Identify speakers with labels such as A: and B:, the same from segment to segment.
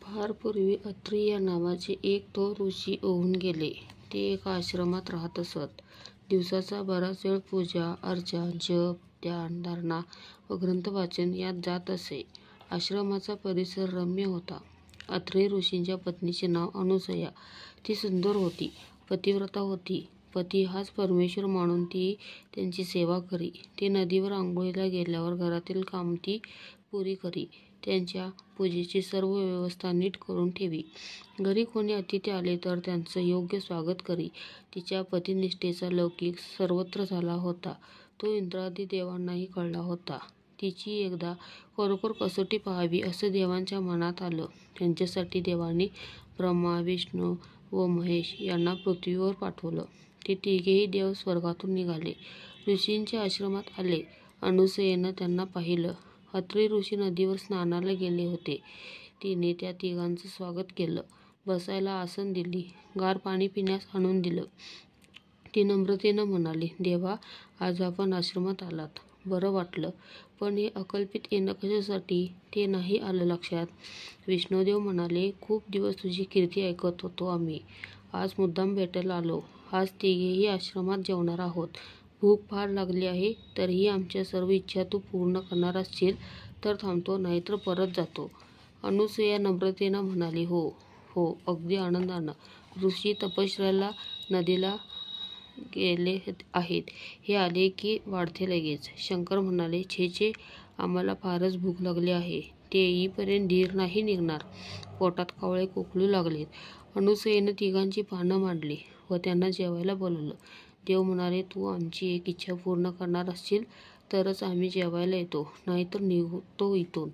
A: फार पूर्वी अत्री या नावाचे एक थोर ऋषी होऊन गेले. ते एका आश्रमात राहत असत. दिवसाचा बराच वेळ पूजा अर्चा, जप, ध्यान, धारणा व ग्रंथवाचन यात जात असे. आश्रमाचा परिसर रम्य होता. अत्रेय ऋषींच्या पत्नीचे नाव अनुसूया. ती सुंदर होती, पतिव्रता होती. पती हाच परमेश्वर मानून ती त्यांची सेवा करी. ती नदीवर आंघोळीला गेल्यावर घरातील काम ती पुरी करी. त्यांच्या पूजेची सर्व व्यवस्था नीट करून ठेवी. घरी कोणी अतिथी आले तर त्यांचं योग्य स्वागत करी. तिच्या पतिनिष्ठेचा लौकिक सर्वत्र झाला होता. तो इंद्रादी देवांनाही कळला होता. तिची एकदा खरोखर कसोटी पाहावी असं देवांच्या मनात आलं. त्यांच्यासाठी देवांनी ब्रह्मा, विष्णू व महेश यांना पृथ्वीवर पाठवलं. ते तिघेही देव स्वर्गातून निघाले. ऋषींच्या आश्रमात आले. अनुसूयेनं त्यांना पाहिलं. अत्री ऋषी नदीवर स्नानाला गेले होते. तिने त्या तिघांचं स्वागत केलं. बसायला आसन दिली. गार पाणी पिण्यास आणून दिलं. ती नम्रतेनं म्हणाली, देवा, आज आपण आश्रमात आलात. बरं वाटलं. पण हे अकल्पित येणं कशासाठी ते नाही आलं लक्षात. विष्णुदेव म्हणाले, खूप दिवस तुझी कीर्ती ऐकत होतो आम्ही. आज मुद्दाम भेटायला आलो. आज तिघेही आश्रमात जेवणार आहोत. भूक फार लागली आहे. तरीही आमच्या सर्व इच्छा तू पूर्ण करणार असशील तर थांबतो, नाहीतर परत जातो. अनुसूया नम्रतेनं म्हणाली, हो हो, अगदी आनंदानं. ऋषी तपश्चर्येला नदीला गेले आहेत. हे आले की वाढते लगेच. शंकर म्हणाले, छे छे, आम्हाला फारच भूक लागली आहे. ते येईपर्यंत धीर नाही निघणार. पोटात कावळे कोकलू लागलेत. अनुसूयेनं तिघांची पानं मांडली व त्यांना जेवायला बोलवलं. देव म्हणाले, तू आमची एक इच्छा पूर्ण करणार असशील तरच आम्ही जेवायला येतो, नाहीतर निघतो इथून.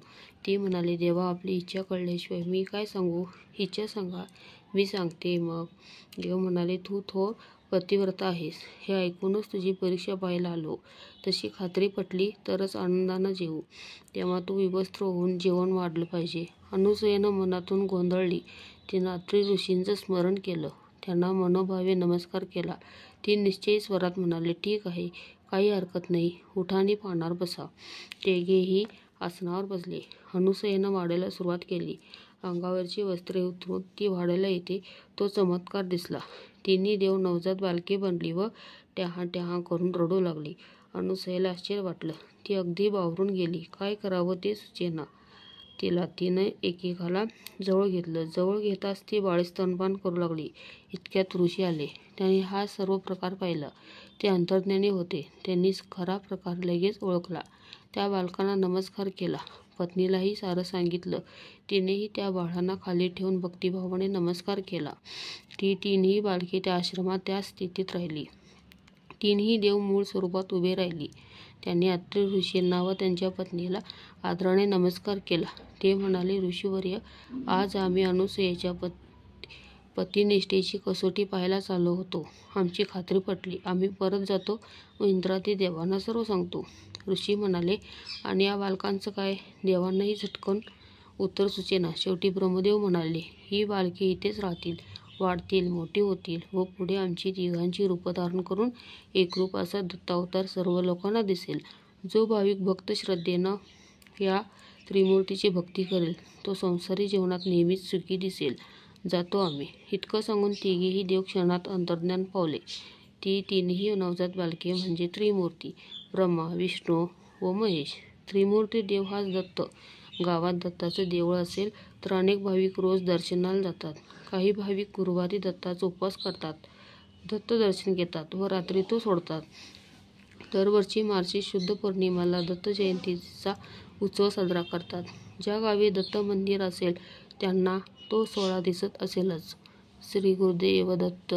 A: ती म्हणाली, देवा, आपली इच्छा कळल्याशिवाय मी काय सांगू. इच्छा सांगा. मी सांगते मग. देव म्हणाले, तू थोर पतिव्रता आहेस. हे ऐकूनच तुझी परीक्षा पाहायला आलो. तशी खात्री पटली तरच आनंदानं जेवू. तेव्हा तू विवस्त्र होऊन जेवण वाढलं पाहिजे. अनुसूयेनं मनातून गोंधळली. तिनं अत्री ऋषींचं स्मरण केलं. त्यांना मनोभावे नमस्कार केला. ती निश्चयी स्वरात म्हणाली, ठीक आहे, काही हरकत नाही. उठा आणि पानावर बसा. तिघेही आसनावर बसले. अनुसूयेनं वाढायला सुरुवात केली. अंगावरची वस्त्रे उतरून ती वाढायला येते तो चमत्कार दिसला. तिन्ही देव नवजात बालके बनली व ट्याहां ट्याहां करून रडू लागली. अनुसूयेला आश्चर्य वाटलं. ती अगदी बावरून गेली. काय करावं ते सुचेना तिला. तिनं एकेकाला जवळ घेतलं. जवळ घेताच ती बाळे स्तनपान करू लागली. इतक्यात ऋषी आले. त्यांनी हा सर्व प्रकार पाहिला. ते अंतर्ज्ञानी होते. त्यांनी खरा प्रकार लगेच ओळखला. त्या बालकांना नमस्कार केला. पत्नीलाही सारं सांगितलं. तिनेही त्या बाळांना खाली ठेवून भक्तिभावाने नमस्कार केला. ती तीनही बालके त्या आश्रमात त्याच स्थितीत राहिली. तीनही देव मूळ स्वरूपात उभे राहिली. त्यांनी अत्री ऋषींना व त्यांच्या पत्नीला आदराने नमस्कार केला. ते म्हणाले, ऋषीवर्य, आज आम्ही अनुसूयेच्या पतिनिष्ठेची कसोटी पाहायलाच आलो होतो. आमची खात्री पटली. आम्ही परत जातो व इंद्रादी देवांना सर्व सांगतो. ऋषी म्हणाले, आणि या बालकांचं काय. देवांनाही झटकन उत्तर सुचेना. शेवटी ब्रह्मदेव म्हणाले, ही बालके इथेच राहतील, वाढतील, मोठी होतील व पुढे आमची तिघांची रूपं धारण करून एकरूप असा दत्तावतार सर्व लोकांना दिसेल. जो भाविक भक्त श्रद्धेनं या त्रिमूर्तीची भक्ती करेल तो संसारी जीवनात नेहमीच सुखी दिसेल. जातो आम्ही. इतकं सांगून तिघेही देव क्षणात अंतर्ध्यान पावले. ती तीनही नवजात बालके म्हणजे त्रिमूर्ती, ब्रह्मा, विष्णू व महेश. त्रिमूर्ती देव हाच दत्त. गावात दत्ताचं देऊळ असेल तर अनेक भाविक रोज दर्शनाला जातात. काही भाविक गुरुवारी दत्ताचा उपवास करतात, दत्त दर्शन घेतात व रात्री तो सोडतात. दरवर्षी मार्गशीर्ष शुद्ध पौर्णिमेला दत्त जयंतीचा उत्सव साजरा करतात. ज्या गावी दत्त मंदिर असेल त्यांना तो सोहळा दिसत असेलच. श्री गुरुदेव दत्त.